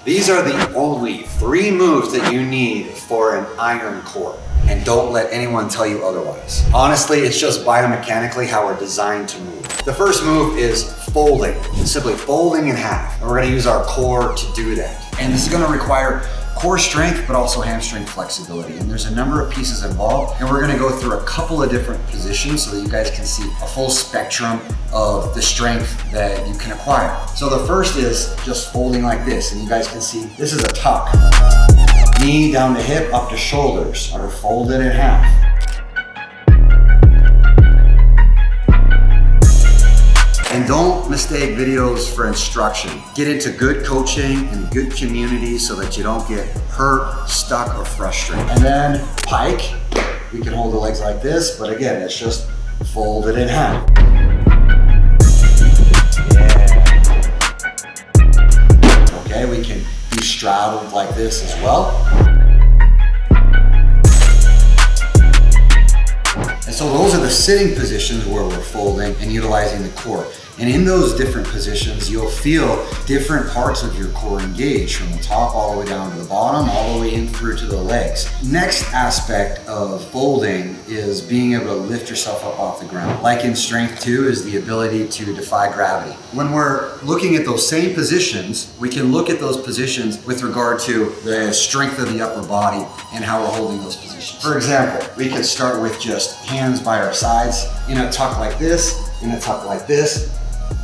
These are the only 3 moves that you need for an iron core. And don't let anyone tell you otherwise. Honestly, it's just biomechanically how we're designed to move. The first move is folding, simply folding in half. And we're gonna use our core to do that. And this is gonna require core strength, but also hamstring flexibility. And there's a number of pieces involved. And we're gonna go through a couple of different positions so that you guys can see a full spectrum of the strength that you can acquire. So the first is just folding like this. And you guys can see, this is a tuck. Knee down to hip, up to shoulders, are folded in half. And don't mistake videos for instruction. Get into good coaching and good community so that you don't get hurt, stuck, or frustrated. And then pike, we can hold the legs like this, but again, it's just folded in half. Yeah. Okay, we can do straddled like this as well. And so those are the sitting positions where we're folding and utilizing the core. And in those different positions, you'll feel different parts of your core engage from the top all the way down to the bottom, all the way in through to the legs. Next aspect of folding is being able to lift yourself up off the ground. Like in strength 2 is the ability to defy gravity. When we're looking at those same positions, we can look at those positions with regard to the strength of the upper body and how we're holding those positions. For example, we could start with just hands by our sides in a tuck like this, in a tuck like this,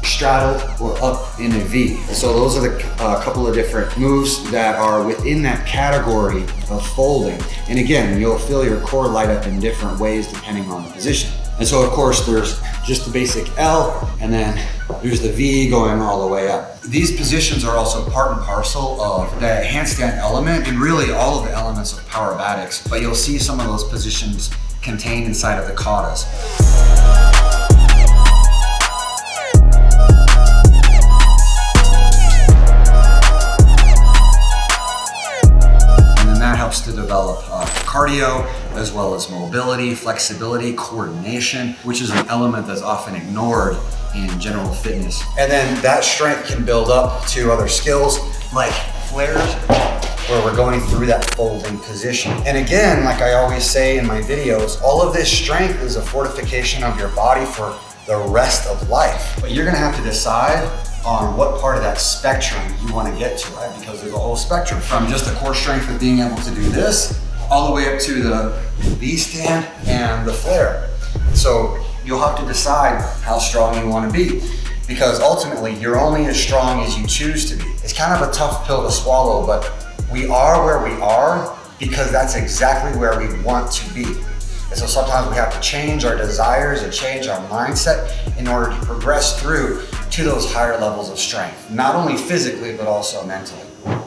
straddled, or up in a V. So those are the couple of different moves that are within that category of folding. And again, you'll feel your core light up in different ways depending on the position. And so of course there's just the basic L, and then there's the V going all the way up. These positions are also part and parcel of the handstand element and really all of the elements of Powerbatics, but you'll see some of those positions contained inside of the katas. To develop cardio, as well as mobility, flexibility, coordination, which is an element that's often ignored in general fitness. And then that strength can build up to other skills like flares, where we're going through that folding position. And again, like I always say in my videos, all of this strength is a fortification of your body for the rest of life. But you're gonna have to decide on what part of that spectrum you want to get to, right? Because there's a whole spectrum from just the core strength of being able to do this all the way up to the V stand and the flare. So you'll have to decide how strong you want to be, because ultimately you're only as strong as you choose to be. It's kind of a tough pill to swallow, but we are where we are because that's exactly where we want to be. And so sometimes we have to change our desires and change our mindset in order to progress through to those higher levels of strength, not only physically, but also mentally.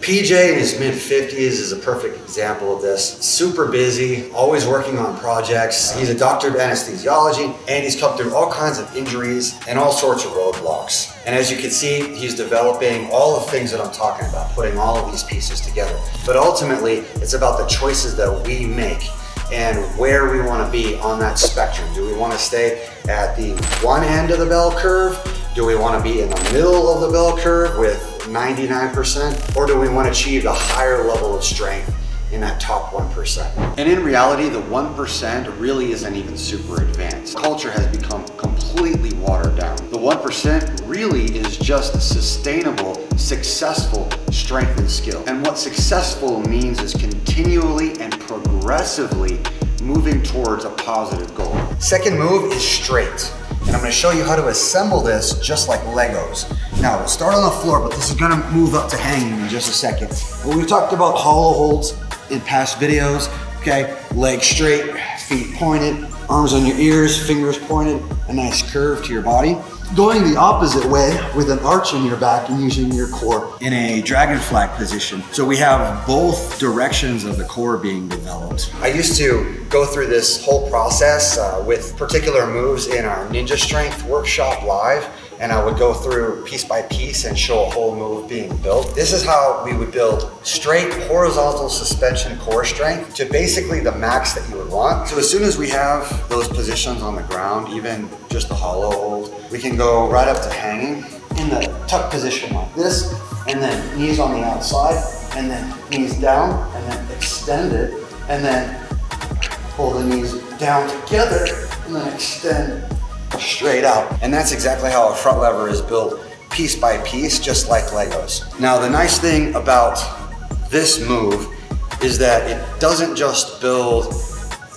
PJ in his mid-50s is a perfect example of this. Super busy, always working on projects. He's a doctor of anesthesiology, and he's come through all kinds of injuries and all sorts of roadblocks. And as you can see, he's developing all the things that I'm talking about, putting all of these pieces together. But ultimately, it's about the choices that we make and where we want to be on that spectrum. Do we want to stay at the one end of the bell curve? Do we want to be in the middle of the bell curve with 99%? Or do we want to achieve a higher level of strength in that top 1%? And in reality, the 1% really isn't even super advanced. Culture has become completely watered down. The 1% really is just sustainable, successful strength and skill. And what successful means is continually and progressively moving towards a positive goal. Second move is straight. And I'm gonna show you how to assemble this just like Legos. Now, we'll start on the floor, but this is gonna move up to hanging in just a second. Well, we've talked about hollow holds in past videos, okay? Legs straight, feet pointed, arms on your ears, fingers pointed, a nice curve to your body. Going the opposite way with an arch in your back and using your core in a dragon flag position. So we have both directions of the core being developed. I used to go through this whole process with particular moves in our Ninja Strength workshop live, and I would go through piece by piece and show a whole move being built. This is how we would build straight horizontal suspension core strength to basically the max that you would want. So as soon as we have those positions on the ground, even just the hollow hold, we can go right up to hanging. in the tuck position like this, and then knees on the outside, and then knees down, and then extend it, and then pull the knees down together, and then extend straight out. And that's exactly how a front lever is built, piece by piece, just like Legos. Now, the nice thing about this move is that it doesn't just build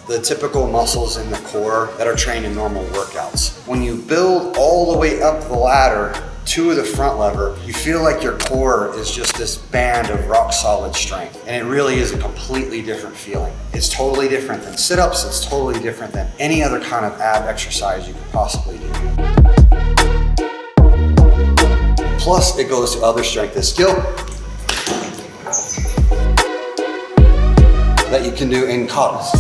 the typical muscles in the core that are trained in normal workouts. When you build all the way up the ladder to the front lever, you feel like your core is just this band of rock solid strength. And it really is a completely different feeling. It's totally different than sit-ups. It's totally different than any other kind of ab exercise you could possibly do. Plus, it goes to other strength and skill that you can do in katas.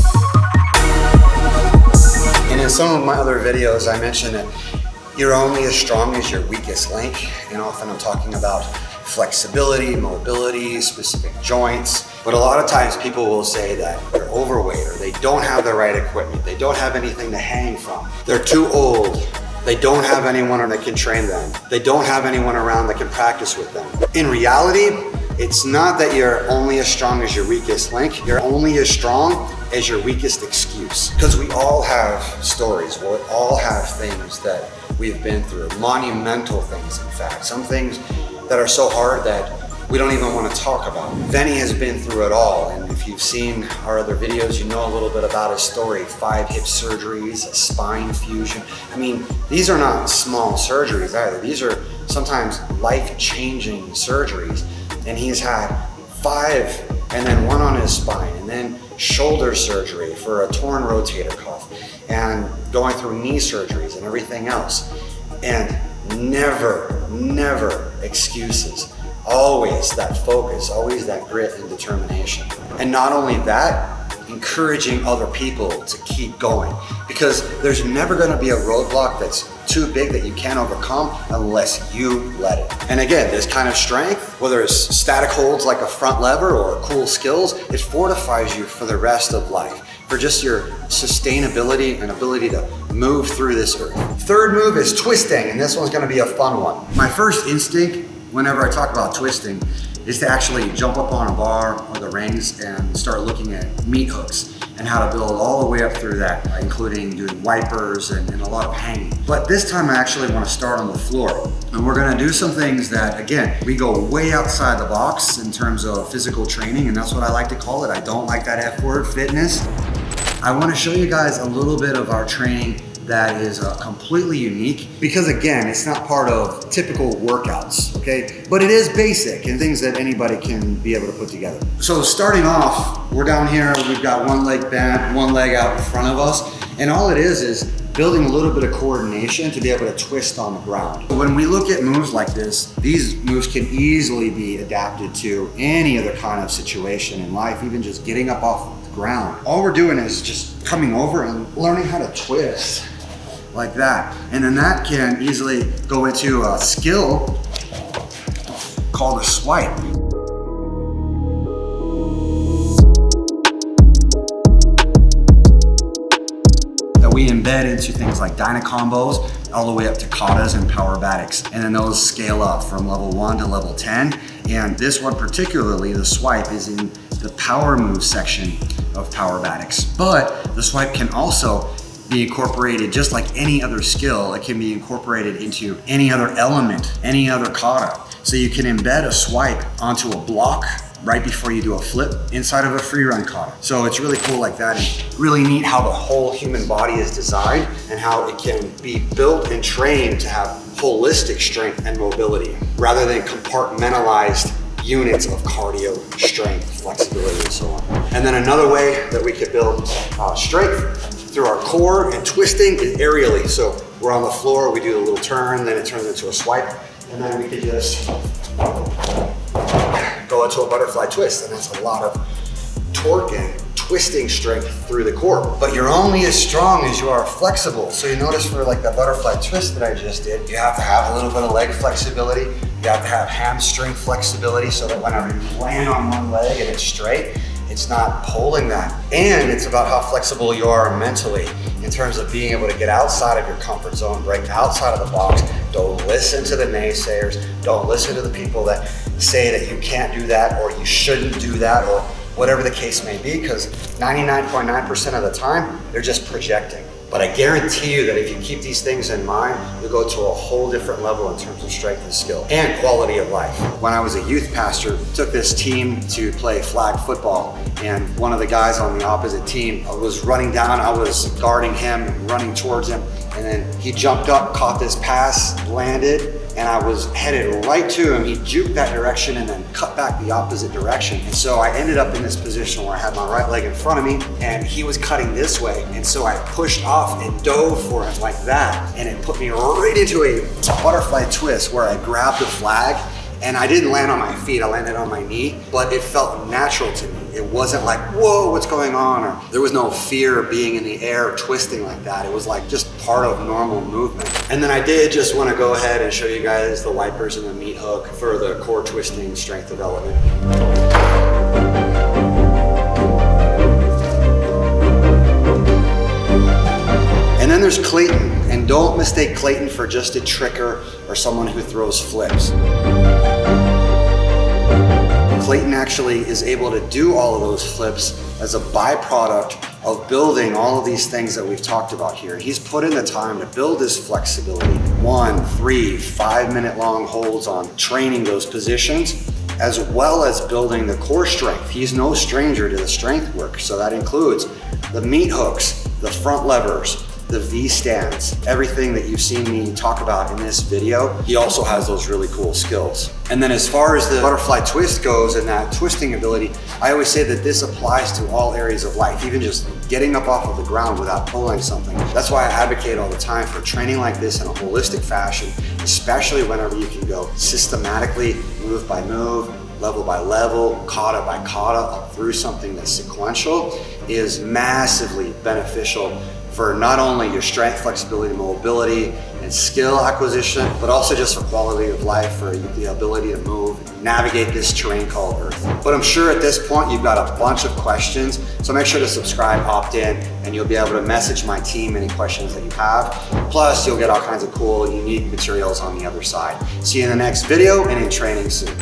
And in some of my other videos, I mentioned that you're only as strong as your weakest link. And often I'm talking about flexibility, mobility, specific joints. But a lot of times people will say that they're overweight or they don't have the right equipment. They don't have anything to hang from. They're too old. They don't have anyone that can train them. They don't have anyone around that can practice with them. In reality, it's not that you're only as strong as your weakest link. You're only as strong as your weakest excuse. Because we all have stories. We all have things that we've been through. Monumental things, in fact. Some things that are so hard that we don't even want to talk about. Vinny has been through it all. And if you've seen our other videos, you know a little bit about his story. 5 hip surgeries, a spine fusion. I mean, these are not small surgeries either. These are sometimes life-changing surgeries. And he's had 5, and then 1 on his spine, and then shoulder surgery for a torn rotator cuff, and going through knee surgeries and everything else. And never excuses. Always that focus, always that grit and determination. And not only that, encouraging other people to keep going, because there's never going to be a roadblock that's too big that you can't overcome unless you let it. And again, this kind of strength, whether it's static holds like a front lever or cool skills, it fortifies you for the rest of life, for just your sustainability and ability to move through this earth. Third move is twisting, and this one's going to be a fun one. My first instinct whenever I talk about twisting is to actually jump up on a bar or the rings and start looking at meat hooks and how to build all the way up through that, including doing wipers and a lot of hanging. But this time I actually want to start on the floor. And we're going to do some things that, again, we go way outside the box in terms of physical training, and that's what I like to call it. I don't like that F word, fitness. I want to show you guys a little bit of our training that is completely unique, because again, it's not part of typical workouts, okay? But it is basic and things that anybody can be able to put together. So starting off, we're down here, we've got one leg bent, one leg out in front of us, and all it is building a little bit of coordination to be able to twist on the ground. When we look at moves like this, these moves can easily be adapted to any other kind of situation in life, even just getting up off the ground. All we're doing is just coming over and learning how to twist like that. And then that can easily go into a skill called a swipe. That we embed into things like dyna combos, all the way up to katas and Powerbatics. And then those scale up from level 1 to level 10. And this one particularly, the swipe, is in the power move section of Powerbatics. But the swipe can also be incorporated just like any other skill. It can be incorporated into any other element, any other kata. So you can embed a swipe onto a block right before you do a flip inside of a free run kata. So it's really cool like that, and really neat how the whole human body is designed and how it can be built and trained to have holistic strength and mobility rather than compartmentalized units of cardio, strength, flexibility, and so on. And then another way that we could build strength through our core and twisting is aerially. So we're on the floor, we do a little turn, then it turns into a swipe, and then we could just go into a butterfly twist, and that's a lot of torque and twisting strength through the core. But you're only as strong as you are flexible. So you notice for like the butterfly twist that I just did, you have to have a little bit of leg flexibility. You have to have hamstring flexibility so that whenever you land on one leg and it's straight, it's not pulling that. And it's about how flexible you are mentally in terms of being able to get outside of your comfort zone, break outside of the box, Don't listen to the naysayers. Don't listen to the people that say that you can't do that or you shouldn't do that or whatever the case may be, because 99.9% of the time, they're just projecting. But I guarantee you that if you keep these things in mind, you'll go to a whole different level in terms of strength and skill and quality of life. When I was a youth pastor, took this team to play flag football, and one of the guys on the opposite team was running down. I was guarding him, running towards him, and then he jumped up, caught this pass, landed, and I was headed right to him. He juked that direction and then cut back the opposite direction. And so I ended up in this position where I had my right leg in front of me and he was cutting this way. And so I pushed off and dove for him like that. And it put me right into a butterfly twist where I grabbed the flag, and I didn't land on my feet, I landed on my knee, but it felt natural to me. It wasn't like, whoa, what's going on? Or there was no fear of being in the air twisting like that. It was like just part of normal movement. And then I did just want to go ahead and show you guys the wipers and the meat hook for the core twisting strength development. And then there's Clayton, and don't mistake Clayton for just a tricker or someone who throws flips. Clayton actually is able to do all of those flips as a byproduct of building all of these things that we've talked about here. He's put in the time to build his flexibility. 1, 3, 5 minute long holds on training those positions, as well as building the core strength. He's no stranger to the strength work. So that includes the meat hooks, the front levers, the V stands, everything that you've seen me talk about in this video. He also has those really cool skills. And then as far as the butterfly twist goes and that twisting ability, I always say that this applies to all areas of life, even just getting up off of the ground without pulling something. That's why I advocate all the time for training like this in a holistic fashion, especially whenever you can go systematically, move by move, level by level, kata by kata, up through something that's sequential, is massively beneficial for not only your strength, flexibility, mobility, and skill acquisition, but also just for quality of life, for the ability to move and navigate this terrain called Earth. But I'm sure at this point you've got a bunch of questions, so make sure to subscribe, opt in, and you'll be able to message my team any questions that you have. Plus, you'll get all kinds of cool, unique materials on the other side. See you in the next video and in training soon.